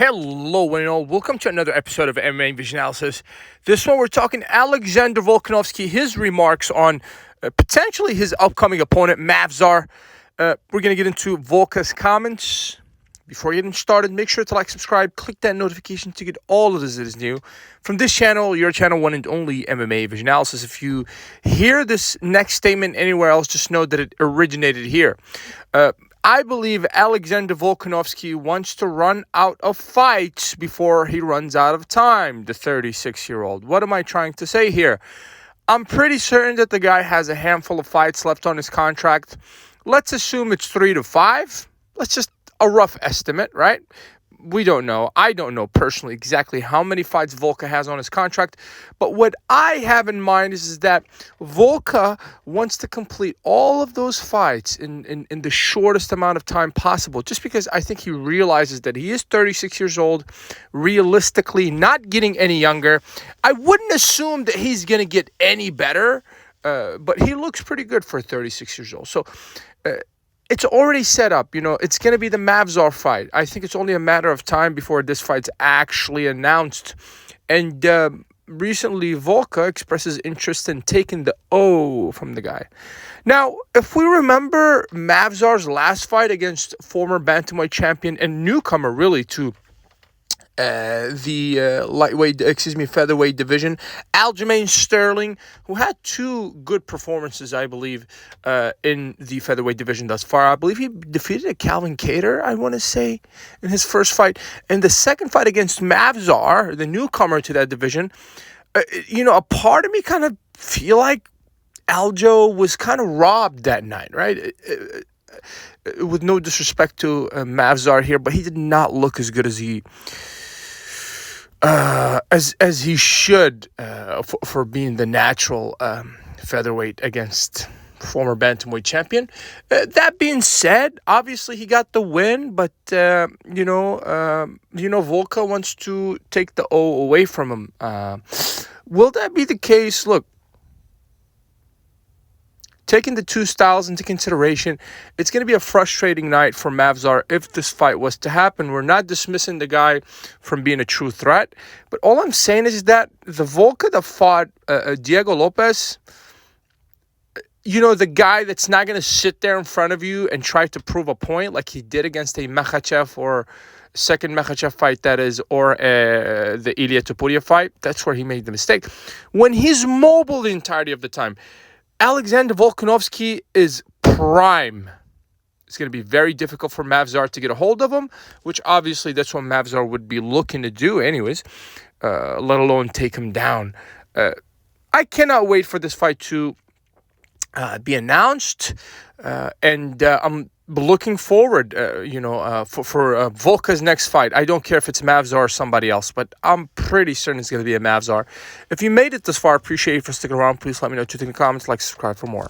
Hello, one and all. Welcome to another episode of MMA Vision Analysis. This one, we're talking Alexander Volkanovski, his remarks on potentially his upcoming opponent, Movsar. We're going to get into Volka's comments. Before getting started, make sure to like, subscribe, click that notification to get all of this that is new from this channel, your channel, one and only MMA Vision Analysis. If you hear this next statement anywhere else, just know that it originated here. I believe Alexander Volkanovski wants to run out of fights before he runs out of time, the 36-year-old. What am I trying to say here? I'm pretty certain that the guy has a handful of fights left on his contract. Let's assume it's 3 to 5. Let's just a rough estimate, right? We don't know. I don't know personally exactly how many fights Volka has on his contract. But what I have in mind is that Volka wants to complete all of those fights in the shortest amount of time possible. Just because I think he realizes that he is 36 years old, realistically not getting any younger. I wouldn't assume that he's going to get any better, but he looks pretty good for 36 years old. So it's already set up, it's going to be the Movsar fight. I think it's only a matter of time before this fight's actually announced. And recently, Volka expresses interest in taking the O from the guy. Now, if we remember Movsar's last fight against former bantamweight champion and newcomer, really, to featherweight division, Aljamain Sterling, who had two good performances, I believe, in the featherweight division thus far. I believe he defeated a Calvin Kattar, I want to say, in his first fight. And the second fight against Movsar, the newcomer to that division, a part of me kind of feel like Aljo was kind of robbed that night, right? With no disrespect to Movsar here, but he did not look as good as he should for being the natural featherweight against former bantamweight champion. That being said, obviously he got the win, but Volka wants to take the O away from him. Will that be the case? Look, taking the two styles into consideration, it's going to be a frustrating night for Movsar if this fight was to happen. We're not dismissing the guy from being a true threat, but all I'm saying is that the Volka that fought Diego Lopez, the guy that's not going to sit there in front of you and try to prove a point like he did against a Makhachev or second Makhachev fight, that is, or the Ilia Topuria fight, that's where he made the mistake. When he's mobile the entirety of the time, Alexander Volkanovski is prime. It's going to be very difficult for Movsar to get a hold of him, which obviously that's what Movsar would be looking to do anyways, let alone take him down. I cannot wait for this fight to be announced, and I'm looking forward, for Volka's next fight. I don't care if it's Movsar or somebody else, but I'm pretty certain it's going to be a Movsar. If you made it this far, appreciate you for sticking around. Please let me know what you think in the comments. Like, subscribe for more.